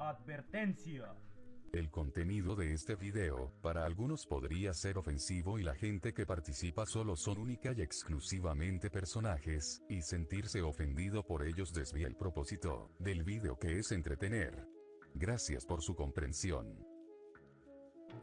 Advertencia. El contenido de este video, para algunos podría ser ofensivo y la gente que participa solo son única y exclusivamente personajes, y sentirse ofendido por ellos desvía el propósito del video, que es entretener. Gracias por su comprensión.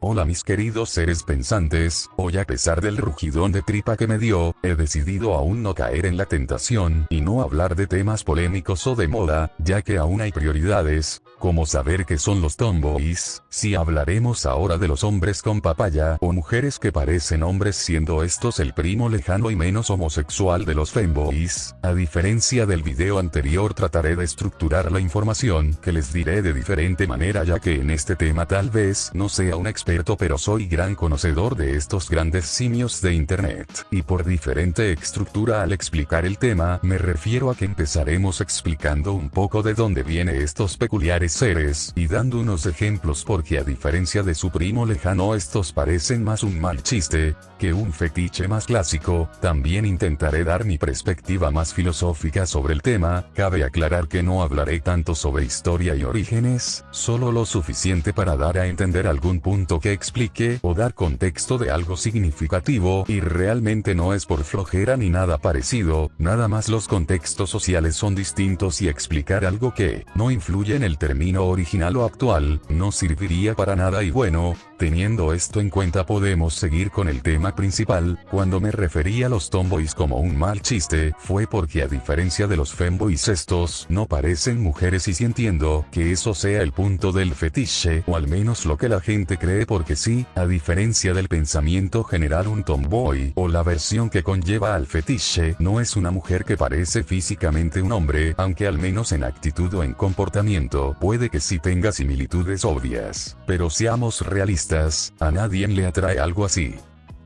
Hola mis queridos seres pensantes, hoy a pesar del rugidón de tripa que me dio, he decidido aún no caer en la tentación y no hablar de temas polémicos o de moda, ya que aún hay prioridades, como saber qué son los tomboys. Si hablaremos ahora de los hombres con papaya o mujeres que parecen hombres, siendo estos el primo lejano y menos homosexual de los femboys. A diferencia del video anterior, trataré de estructurar la información que les diré de diferente manera, ya que en este tema tal vez no sea un experto, pero soy gran conocedor de estos grandes simios de internet, y por diferente estructura al explicar el tema, me refiero a que empezaremos explicando un poco de dónde vienen estos peculiares seres, y dando unos ejemplos, porque a diferencia de su primo lejano estos parecen más un mal chiste, que un fetiche más clásico. También intentaré dar mi perspectiva más filosófica sobre el tema. Cabe aclarar que no hablaré tanto sobre historia y orígenes, solo lo suficiente para dar a entender algún punto que explique o dar contexto de algo significativo, y realmente no es por flojera ni nada parecido, nada más los contextos sociales son distintos y explicar algo que no influye en el término original o actual, no serviría para nada. Y bueno, teniendo esto en cuenta podemos seguir con el tema principal. Cuando me refería a los tomboys como un mal chiste, fue porque a diferencia de los femboys estos no parecen mujeres, y si entiendo que eso sea el punto del fetiche, o al menos lo que la gente cree, porque sí, a diferencia del pensamiento general, un tomboy, o la versión que conlleva al fetiche, no es una mujer que parece físicamente un hombre, aunque al menos en actitud o en comportamiento puede que sí tenga similitudes obvias, pero seamos realistas, a nadie le atrae algo así.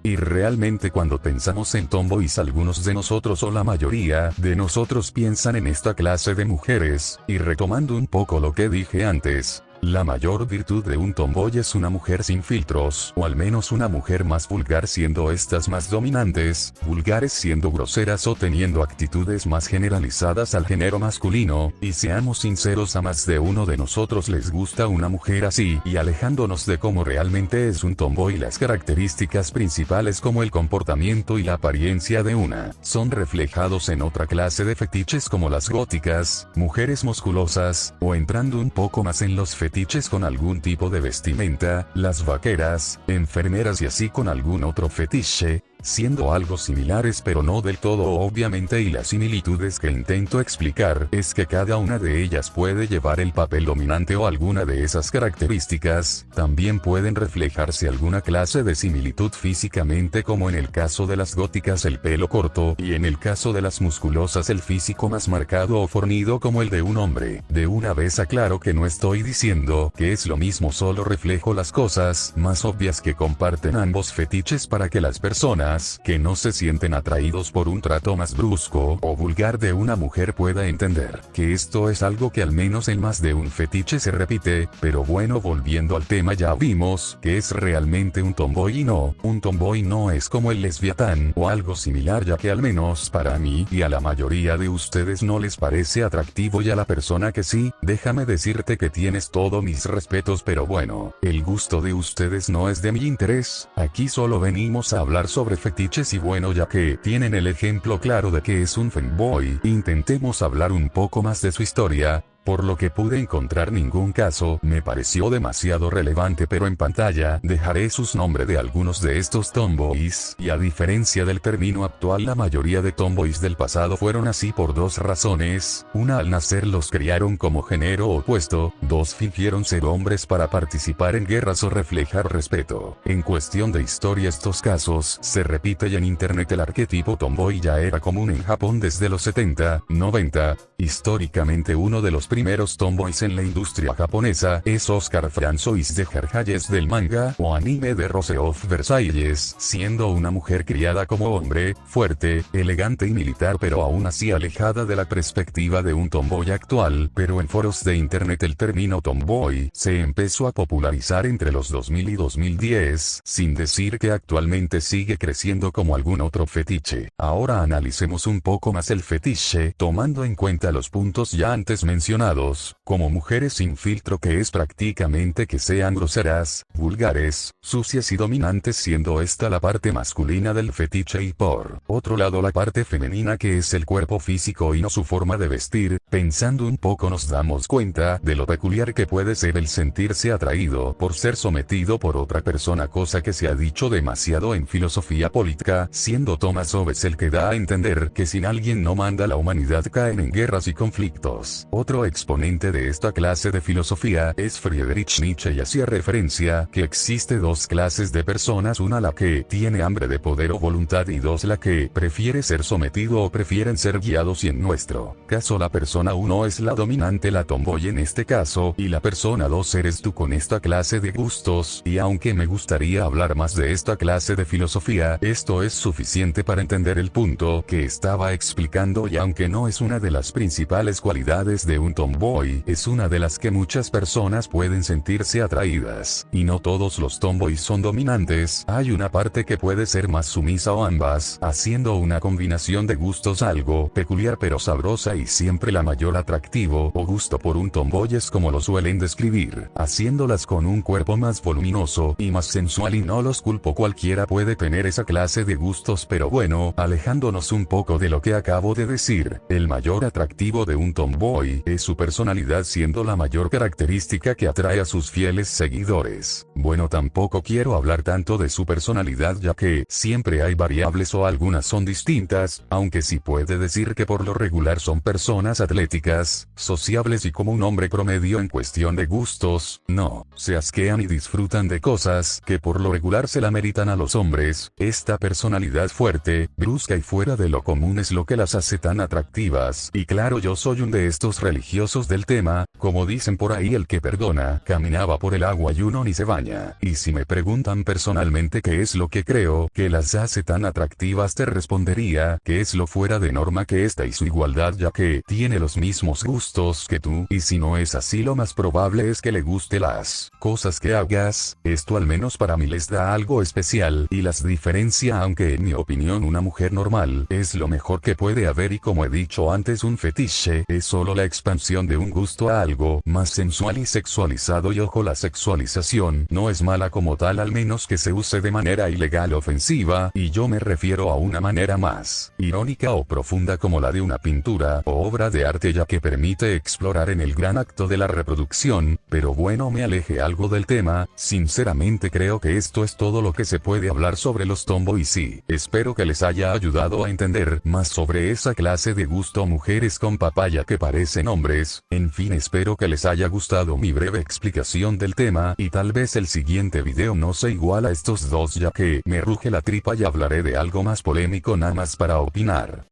Y realmente cuando pensamos en tomboys, algunos de nosotros o la mayoría de nosotros piensan en esta clase de mujeres, y retomando un poco lo que dije antes, la mayor virtud de un tomboy es una mujer sin filtros, o al menos una mujer más vulgar, siendo estas más dominantes, vulgares siendo groseras o teniendo actitudes más generalizadas al género masculino. Y seamos sinceros, a más de uno de nosotros les gusta una mujer así. Y alejándonos de cómo realmente es un tomboy, las características principales como el comportamiento y la apariencia de una son reflejados en otra clase de fetiches como las góticas, mujeres musculosas, o entrando un poco más en los fetiches con algún tipo de vestimenta, las vaqueras, enfermeras y así con algún otro fetiche, siendo algo similares pero no del todo obviamente. Y las similitudes que intento explicar es que cada una de ellas puede llevar el papel dominante o alguna de esas características. También pueden reflejarse alguna clase de similitud físicamente, como en el caso de las góticas el pelo corto, y en el caso de las musculosas el físico más marcado o fornido como el de un hombre. De una vez aclaro que no estoy diciendo que es lo mismo, solo reflejo las cosas más obvias que comparten ambos fetiches para que las personas que no se sienten atraídos por un trato más brusco o vulgar de una mujer pueda entender que esto es algo que al menos en más de un fetiche se repite. Pero bueno, volviendo al tema, ya vimos que es realmente un tomboy, y no, un tomboy no es como el lesbiatán o algo similar, ya que al menos para mí y a la mayoría de ustedes no les parece atractivo, y a la persona que sí, déjame decirte que tienes todos mis respetos, pero bueno, el gusto de ustedes no es de mi interés. Aquí solo venimos a hablar sobre fetiches, y bueno, ya que tienen el ejemplo claro de que es un femboy, intentemos hablar un poco más de su historia. Por lo que pude encontrar, ningún caso me pareció demasiado relevante, pero en pantalla dejaré sus nombres de algunos de estos tomboys, y a diferencia del término actual, la mayoría de tomboys del pasado fueron así por dos razones: una, al nacer los criaron como género opuesto; dos, fingieron ser hombres para participar en guerras o reflejar respeto. En cuestión de historia, estos casos se repiten, y en internet el arquetipo tomboy ya era común en Japón desde los 70, 90. Históricamente uno de los primeros tomboys en la industria japonesa es Oscar Francois de Herhalles, del manga o anime de Rose of Versailles, siendo una mujer criada como hombre, fuerte, elegante y militar, pero aún así alejada de la perspectiva de un tomboy actual. Pero en foros de internet el término tomboy se empezó a popularizar entre los 2000 y 2010, sin decir que actualmente sigue creciendo como algún otro fetiche. Ahora analicemos un poco más el fetiche, tomando en cuenta los puntos ya antes mencionados mencionados, como mujeres sin filtro, que es prácticamente que sean groseras, vulgares, sucias y dominantes, siendo esta la parte masculina del fetiche, y por otro lado la parte femenina, que es el cuerpo físico y no su forma de vestir. Pensando un poco nos damos cuenta de lo peculiar que puede ser el sentirse atraído por ser sometido por otra persona, cosa que se ha dicho demasiado en filosofía política, siendo Thomas Hobbes el que da a entender que sin alguien no manda la humanidad caen en guerras y conflictos. Otro exponente de esta clase de filosofía es Friedrich Nietzsche, y hacía referencia que existe dos clases de personas: una la que tiene hambre de poder o voluntad, y dos la que prefiere ser sometido o prefieren ser guiados, y en nuestro caso la persona 1 es la dominante, la tomboy en este caso, y la persona 2 eres tú con esta clase de gustos. Y aunque me gustaría hablar más de esta clase de filosofía, esto es suficiente para entender el punto que estaba explicando, y aunque no es una de las principales cualidades de un tomboy, es una de las que muchas personas pueden sentirse atraídas. Y no todos los tomboys son dominantes, hay una parte que puede ser más sumisa o ambas, haciendo una combinación de gustos algo peculiar pero sabrosa, y siempre la mayor atractivo o gusto por un tomboy es como lo suelen describir, haciéndolas con un cuerpo más voluminoso y más sensual, y no los culpo, cualquiera puede tener esa clase de gustos. Pero bueno, alejándonos un poco de lo que acabo de decir, el mayor atractivo de un tomboy es su personalidad, siendo la mayor característica que atrae a sus fieles seguidores. Bueno, tampoco quiero hablar tanto de su personalidad, ya que siempre hay variables o algunas son distintas, aunque sí puede decir que por lo regular son personas atléticas, sociables y como un hombre promedio en cuestión de gustos, no se asquean y disfrutan de cosas que por lo regular se la meritan a los hombres. Esta personalidad fuerte, brusca y fuera de lo común es lo que las hace tan atractivas. Y claro, yo soy un de estos religiosos del tema, como dicen por ahí, el que perdona caminaba por el agua y uno ni se baña. Y si me preguntan personalmente qué es lo que creo que las hace tan atractivas, te respondería que es lo fuera de norma que esta y su igualdad, ya que tiene los mismos gustos que tú, y si no es así lo más probable es que le guste las cosas que hagas. Esto al menos para mí les da algo especial y las diferencia, aunque en mi opinión una mujer normal es lo mejor que puede haber, y como he dicho antes, un fetiche es solo la expansión de un gusto a algo más sensual y sexualizado. Y ojo, la sexualización no es mala como tal, al menos que se use de manera ilegal o ofensiva, y yo me refiero a una manera más irónica o profunda como la de una pintura o obra de arte, ya que permite explorar en el gran acto de la reproducción. Pero bueno, me alejé algo del tema. Sinceramente creo que esto es todo lo que se puede hablar sobre los tomboys, y espero que les haya ayudado a entender más sobre esa clase de gusto, mujeres con papaya que parecen hombres. En fin, espero que les haya gustado mi breve explicación del tema, y tal vez el siguiente video no sea igual a estos dos, ya que me ruge la tripa y hablaré de algo más polémico nada más para opinar.